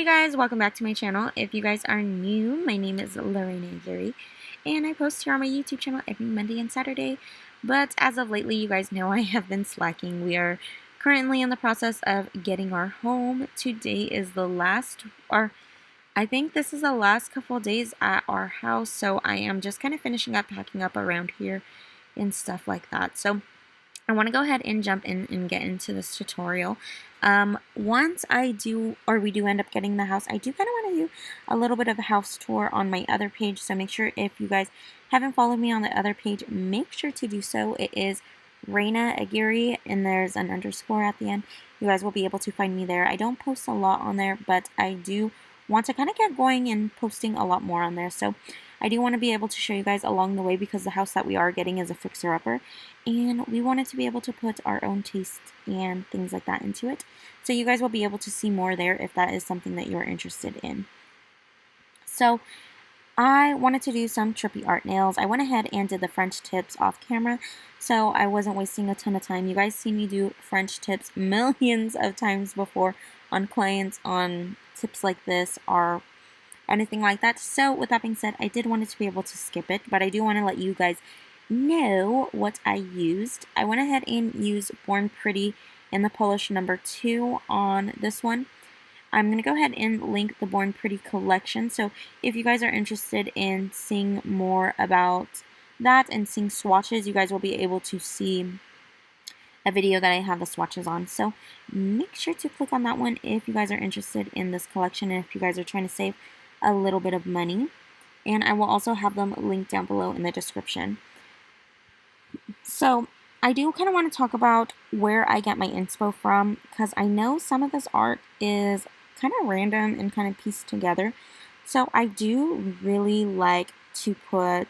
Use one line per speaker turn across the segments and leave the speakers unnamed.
guys, welcome back to my channel. If you guys are new, my name is Lorenaaguirre, and I post here on my YouTube channel every Monday and Saturday. But as of lately, you guys know I have been slacking. We are currently in the process of getting our home. Today is the last, or I think this is the last couple of days at our house, so I am just kind of finishing up, packing up around here and stuff like that. So I want to go ahead and jump in and get into this tutorial. Once I do, or we do end up getting the house, I do kind of want to do a little bit of a house tour on my other page. So make sure, if you guys haven't followed me on the other page, make sure to do so. It is Lorenaaguirre, and there's an underscore at the end. You guys will be able to find me there. I don't post a lot on there, but I do want to kind of get going and posting a lot more on there. So I do want to be able to show you guys along the way, because the house that we are getting is a fixer-upper, and we wanted to be able to put our own taste and things like that into it. So you guys will be able to see more there if that is something that you're interested in. So I wanted to do some Trippy art nails. I went ahead and did the French tips off camera, so I wasn't wasting a ton of time. You guys see me do French tips millions of times before on clients, on tips like this or anything like that. So with that being said, I did want to be able to skip it, but I do want to let you guys know what I used. I went ahead and used Born Pretty in the polish number 2 on this one. I'm going to go ahead and link the Born Pretty collection, so if you guys are interested in seeing more about that and seeing swatches, you guys will be able to see a video that I have the swatches on. So make sure to click on that one if you guys are interested in this collection and if you guys are trying to save a little bit of money. And I will also have them linked down below in the description. So I do kind of want to talk about where I get my inspo from, because I know some of this art is kind of random and kind of pieced together. So I do really like to put,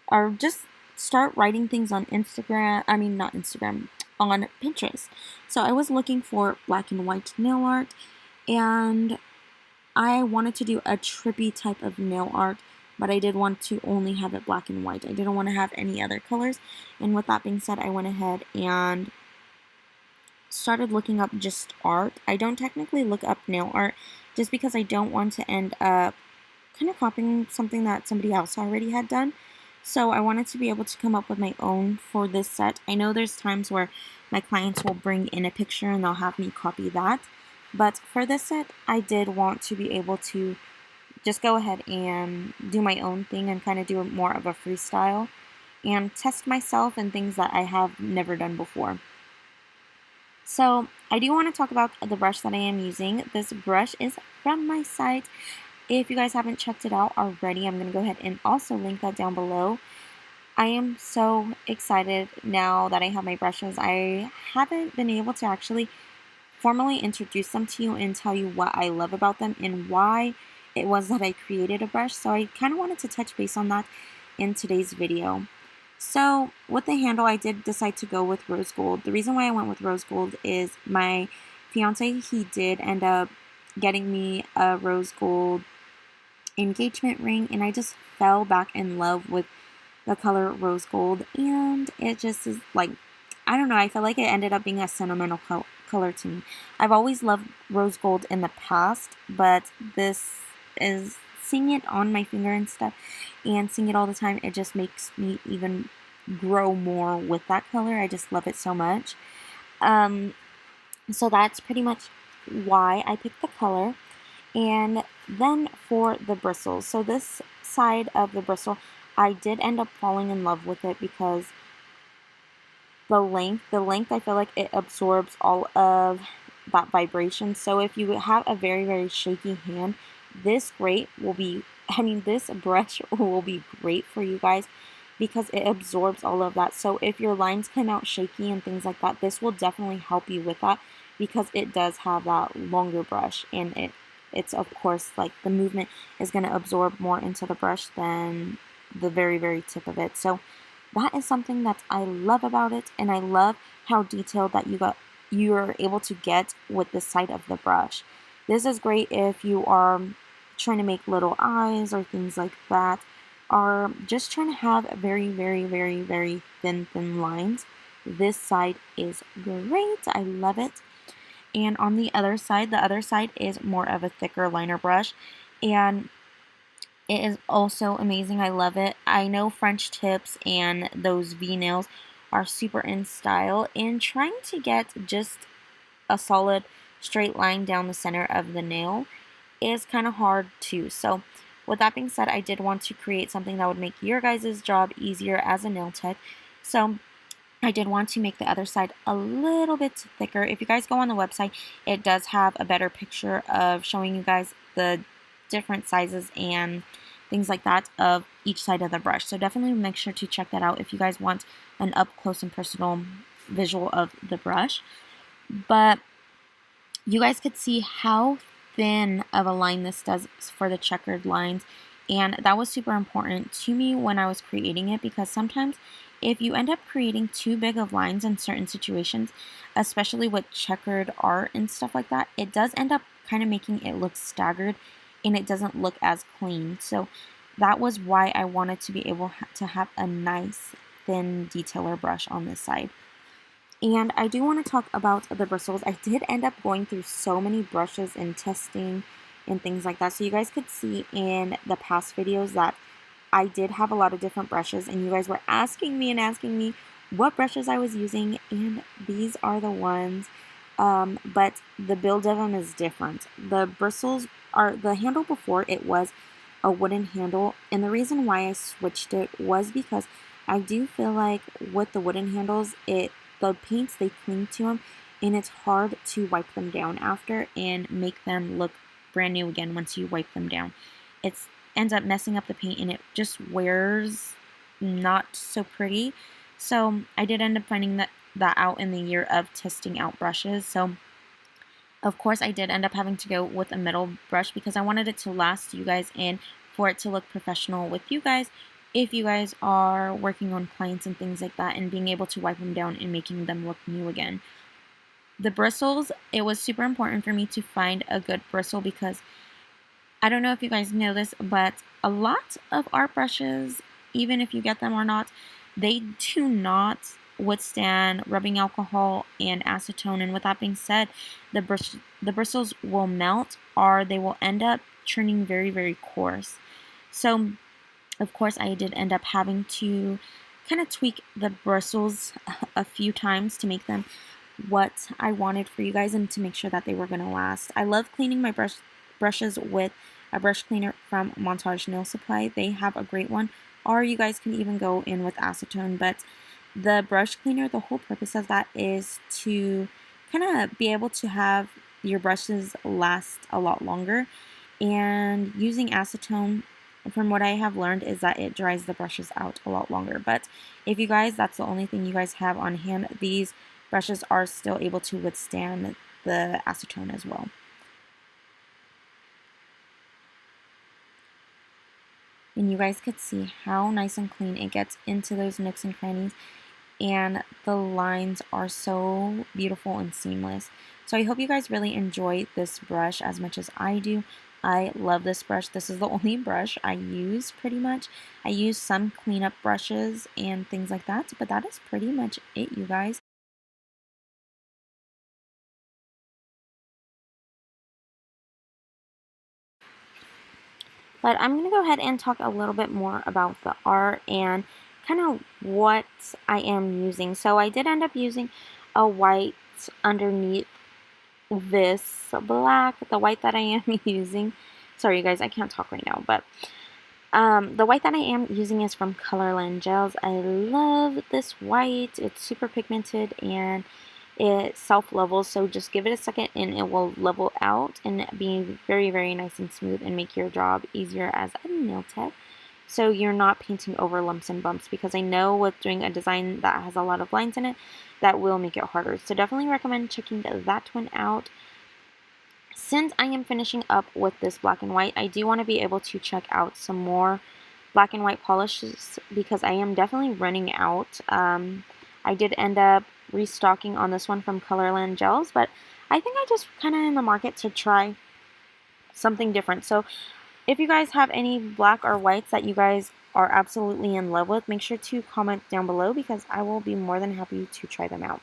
or just start writing things on Instagram, not Instagram, on Pinterest. So I was looking for black and white nail art, and I wanted to do a trippy type of nail art, but I did want to only have it black and white. I didn't want to have any other colors. And with that being said, I went ahead and started looking up just art. I don't technically look up nail art just because I don't want to end up kind of copying something that somebody else already had done. So I wanted to be able to come up with my own for this set. I know there's times where my clients will bring in a picture and they'll have me copy that. But for this set, I did want to be able to just go ahead and do my own thing and kind of do more of a freestyle and test myself and things that I have never done before. So I do want to talk about the brush that I am using. This brush is from my site. If you guys haven't checked it out already, I'm going to go ahead and also link that down below. I am so excited now that I have my brushes. I haven't been able to actually formally introduce them to you and tell you what I love about them and why it was that I created a brush. So I kind of wanted to touch base on that in today's video. So with the handle, I did decide to go with rose gold. The reason why I went with rose gold is my fiance, he did end up getting me a rose gold engagement ring, and I just fell back in love with the color rose gold, and it just is like, I don't know, I feel like it ended up being a sentimental color to me. I've always loved rose gold in the past, but this is, seeing it on my finger and stuff and seeing it all the time, it just makes me even grow more with that color. I just love it so much. So that's pretty much why I picked the color. And then for the bristles, so this side of the bristle, I did end up falling in love with it because the length, I feel like it absorbs all of that vibration. So if you have a very, very shaky hand, this brush will be great for you guys because it absorbs all of that. So if your lines come out shaky and things like that, this will definitely help you with that because it does have that longer brush, and it's of course, like, the movement is going to absorb more into the brush than the very, very tip of it. So that is something that I love about it, and I love how detailed that you're able to get with the side of the brush. This is great if you are trying to make little eyes or things like that, or just trying to have very, very, very, very thin lines. This side is great. I love it. And on the other side is more of a thicker liner brush, and it is also amazing. I love it. I know French tips and those V nails are super in style, and trying to get just a solid straight line down the center of the nail is kind of hard too. So with that being said, I did want to create something that would make your guys' job easier as a nail tech. So I did want to make the other side a little bit thicker. If you guys go on the website, it does have a better picture of showing you guys the different sizes and things like that of each side of the brush. So definitely make sure to check that out if you guys want an up close and personal visual of the brush. But you guys could see how thin of a line this does for the checkered lines, and that was super important to me when I was creating it, because sometimes if you end up creating too big of lines in certain situations, especially with checkered art and stuff like that, it does end up kind of making it look staggered and it doesn't look as clean. So that was why I wanted to be able to have a nice thin detailer brush on this side. And I do want to talk about the bristles. I did end up going through so many brushes and testing and things like that. So you guys could see in the past videos that I did have a lot of different brushes, and you guys were asking me what brushes I was using, and these are the ones. But the build of them is different. The bristles are, the handle before it was a wooden handle, and the reason why I switched it was because I do feel like with the wooden handles, the paints, they cling to them, and it's hard to wipe them down after and make them look brand new again once you wipe them down. It ends up messing up the paint, and it just wears not so pretty. So I did end up finding that out in the year of testing out brushes. So of course I did end up having to go with a metal brush because I wanted it to last you guys and for it to look professional with you guys if you guys are working on clients and things like that, and being able to wipe them down and making them look new again. The bristles, it was super important for me to find a good bristle, because I don't know if you guys know this, but a lot of art brushes, even if you get them or not, they do not withstand rubbing alcohol and acetone. And with that being said, the bristles will melt, or they will end up turning very, very coarse. So of course, I did end up having to kind of tweak the bristles a few times to make them what I wanted for you guys and to make sure that they were going to last. I love cleaning my brushes with a brush cleaner from Montage Nail Supply. They have a great one, or you guys can even go in with acetone. But the brush cleaner, the whole purpose of that is to kind of be able to have your brushes last a lot longer. And using acetone, from what I have learned, is that it dries the brushes out a lot longer. But if you guys, that's the only thing you guys have on hand, these brushes are still able to withstand the acetone as well. And you guys could see how nice and clean it gets into those nooks and crannies, and the lines are so beautiful and seamless. So I hope you guys really enjoy this brush as much as I do. I love this brush. This is the only brush I use pretty much. I use some cleanup brushes and things like that, but that is pretty much it, you guys. But I'm going to go ahead and talk a little bit more about the art and kind of what I am using. So I did end up using a white underneath this black, the white that I am using. Sorry, you guys, I can't talk right now, but the white that I am using is from Colorland Gels. I love this white. It's super pigmented and it self-levels, so just give it a second and it will level out and be very, very nice and smooth and make your job easier as a nail tech. So you're not painting over lumps and bumps, because I know with doing a design that has a lot of lines in it, that will make it harder. So definitely recommend checking that one out. Since I am finishing up with this black and white, I do want to be able to check out some more black and white polishes, because I am definitely running out. I did end up restocking on this one from Colorland Gels, but I think I just kind of in the market to try something different. So if you guys have any black or whites that you guys are absolutely in love with, make sure to comment down below, because I will be more than happy to try them out.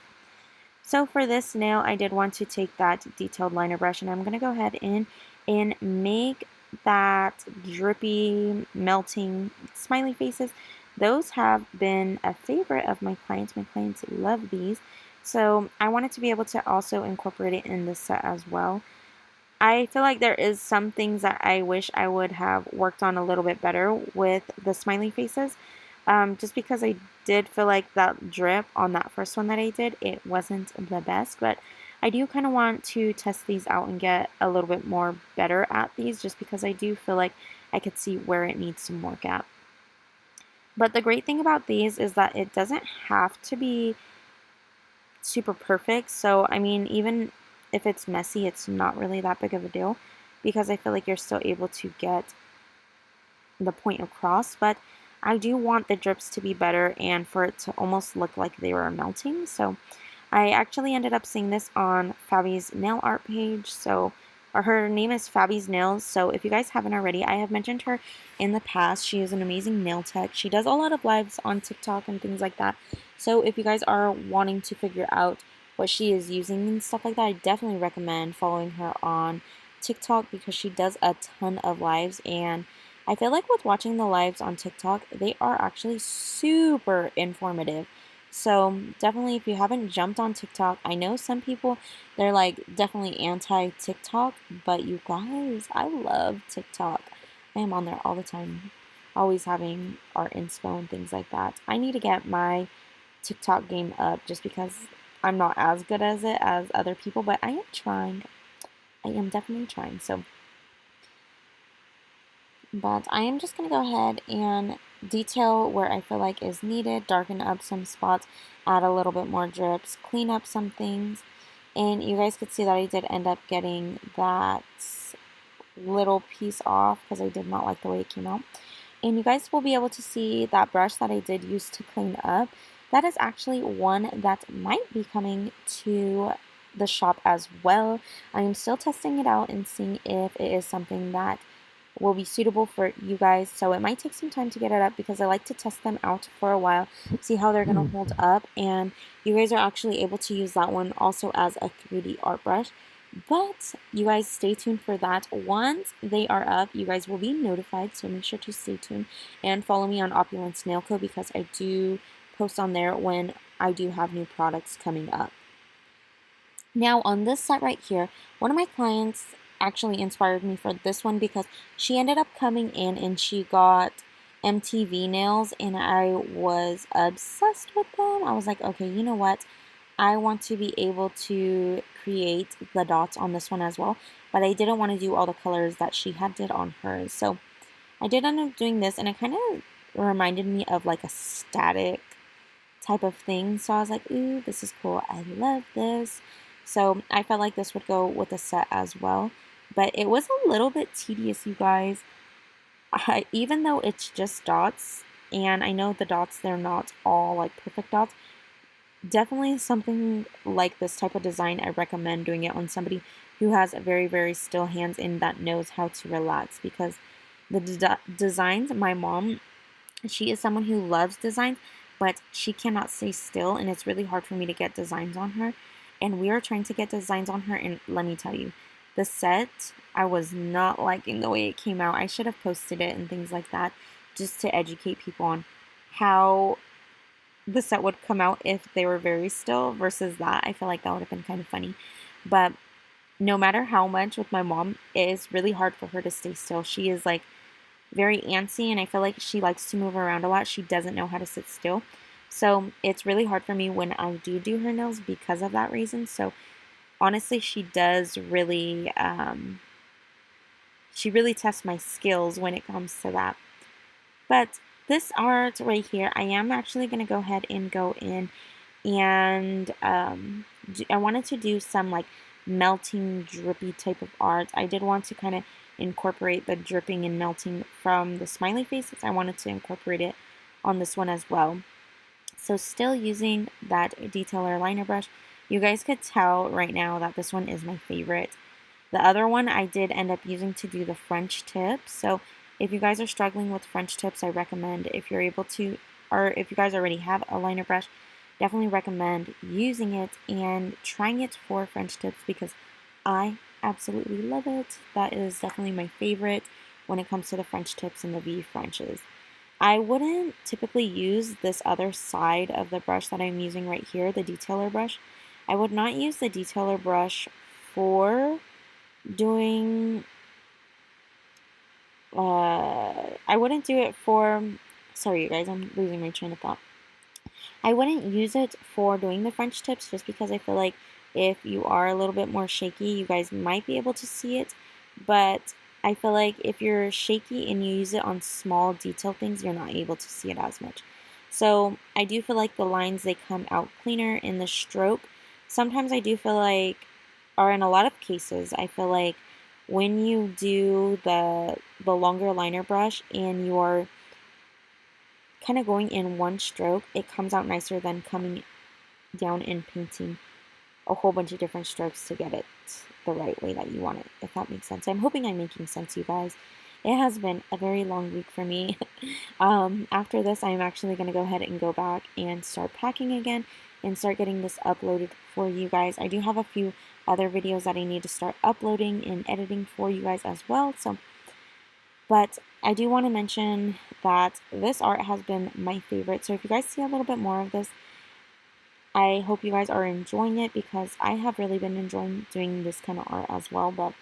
So for this nail, I did want to take that detailed liner brush, and I'm going to go ahead in and make that drippy, melting smiley faces. Those have been a favorite of my clients. My clients love these. So I wanted to be able to also incorporate it in this set as well. I feel like there is some things that I wish I would have worked on a little bit better with the smiley faces. Just because I did feel like that drip on that first one that I did, it wasn't the best. But I do kind of want to test these out and get a little bit more better at these, just because I do feel like I could see where it needs some work at. But the great thing about these is that it doesn't have to be super perfect. So, I mean, even if it's messy, it's not really that big of a deal, because I feel like you're still able to get the point across. But I do want the drips to be better and for it to almost look like they were melting. So I actually ended up seeing this on Fabi's nail art page. So, or her name is Fabi's Nails. So if you guys haven't already, I have mentioned her in the past. She is an amazing nail tech. She does a lot of lives on TikTok and things like that. So if you guys are wanting to figure out what she is using and stuff like that, I definitely recommend following her on TikTok, because she does a ton of lives. And I feel like with watching the lives on TikTok, they are actually super informative. So definitely, if you haven't jumped on TikTok, I know some people, they're like definitely anti-TikTok, but you guys, I love TikTok. I am on there all the time, always having art inspo and things like that. I need to get my TikTok game up, just because I'm not as good as it as other people, but I am trying. I am definitely trying. But I am just going to go ahead and detail where I feel like is needed, darken up some spots, add a little bit more drips, clean up some things. And you guys could see that I did end up getting that little piece off because I did not like the way it came out. And you guys will be able to see that brush that I did use to clean up. That is actually one that might be coming to the shop as well. I am still testing it out and seeing if it is something that will be suitable for you guys. So it might take some time to get it up, because I like to test them out for a while, see how they're going to hold up. And you guys are actually able to use that one also as a 3D art brush. But you guys stay tuned for that. Once they are up, you guys will be notified. So make sure to stay tuned and follow me on OPULENCENAILCO, because I do post on there when I do have new products coming up. Now on this set right here, one of my clients actually inspired me for this one, because she ended up coming in and she got MTV nails, and I was obsessed with them. I was like, okay, you know what? I want to be able to create the dots on this one as well, but I didn't want to do all the colors that she had did on hers. So I did end up doing this, and it kind of reminded me of like a static type of thing. So I was like, ooh, this is cool. I love this. So I felt like this would go with the set as well. But it was a little bit tedious, you guys. Even though it's just dots, and I know the dots, they're not all like perfect dots, definitely something like this type of design, I recommend doing it on somebody who has very, very still hands and that knows how to relax. Because the designs, my mom, she is someone who loves designs, but she cannot stay still, and it's really hard for me to get designs on her. And we are trying to get designs on her, and let me tell you, the set, I was not liking the way it came out. I should have posted it and things like that, just to educate people on how the set would come out if they were very still versus that. I feel like that would have been kind of funny. But no matter how much with my mom, it is really hard for her to stay still. She is like very antsy, and I feel like she likes to move around a lot. She doesn't know how to sit still. So it's really hard for me when I do her nails because of that reason. So honestly, she does really, she really tests my skills when it comes to that. But this art right here, I am actually going to go ahead and go in and I wanted to do some like melting drippy type of art. I did want to kind of incorporate the dripping and melting from the smiley faces. I wanted to incorporate it on this one as well. So still using that detailer liner brush. You guys could tell right now that this one is my favorite. The other one I did end up using to do the French tips. So if you guys are struggling with French tips, I recommend, if you're able to, or if you guys already have a liner brush, definitely recommend using it and trying it for French tips because I absolutely love it. That is definitely my favorite when it comes to the French tips and the V Frenches. I wouldn't typically use this other side of the brush that I'm using right here, the detailer brush. I would not use the detailer brush for doing, I wouldn't do it for, sorry you guys, I'm losing my train of thought. I wouldn't use it for doing the French tips just because I feel like if you are a little bit more shaky, you guys might be able to see it. But I feel like if you're shaky and you use it on small detail things, you're not able to see it as much. So I do feel like the lines, they come out cleaner in the stroke. Sometimes I do feel like, or in a lot of cases, I feel like when you do the longer liner brush and you are kind of going in one stroke, it comes out nicer than coming down and painting a whole bunch of different strokes to get it the right way that you want it, if that makes sense. I'm hoping I'm making sense, you guys. It has been a very long week for me. After this, I'm actually going to go ahead and go back and start packing again and start getting this uploaded for you guys. I do have a few other videos that I need to start uploading and editing for you guys as well. But I do want to mention that this art has been my favorite. So if you guys see a little bit more of this, I hope you guys are enjoying it because I have really been enjoying doing this kind of art as well. But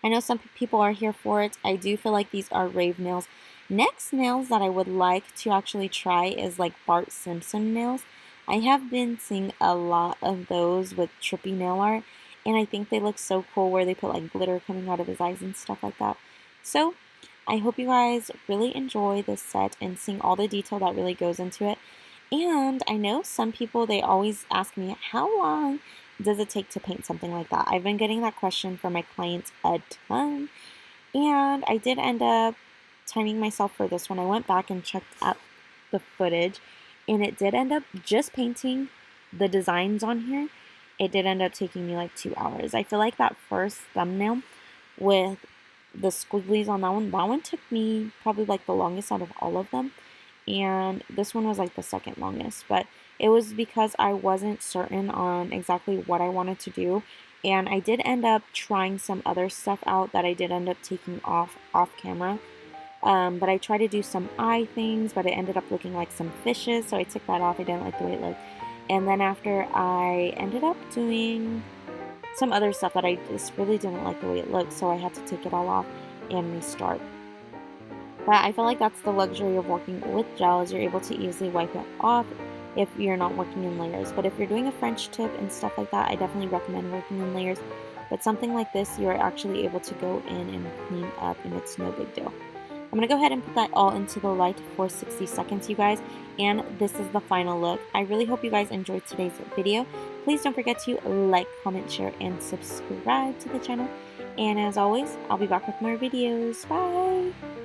I know some people are here for it. I do feel like these are rave nails. Next nails that I would like to actually try is like Bart Simpson nails. I have been seeing a lot of those with Trippy nail art, and I think they look so cool where they put like glitter coming out of his eyes and stuff like that. So I hope you guys really enjoy this set and seeing all the detail that really goes into it. And I know some people, they always ask me, how long does it take to paint something like that? I've been getting that question from my clients a ton. And I did end up timing myself for this one. I went back and checked out the footage, and it did end up just painting the designs on here. It did end up taking me like 2 hours. I feel like that first thumbnail with the squigglies on that one took me probably like the longest out of all of them. And this one was like the second longest, but it was because I wasn't certain on exactly what I wanted to do. And I did end up trying some other stuff out that I did end up taking off camera. But I tried to do some eye things, but it ended up looking like some fishes, so I took that off. I didn't like the way it looked. And then after, I ended up doing some other stuff that I just really didn't like the way it looked, so I had to take it all off and restart. But I feel like that's the luxury of working with gel, is you're able to easily wipe it off if you're not working in layers. But if you're doing a French tip and stuff like that, I definitely recommend working in layers. But something like this, you are actually able to go in and clean up, and it's no big deal. I'm going to go ahead and put that all into the light for 60 seconds, you guys. And this is the final look. I really hope you guys enjoyed today's video. Please don't forget to like, comment, share, and subscribe to the channel. And as always, I'll be back with more videos. Bye!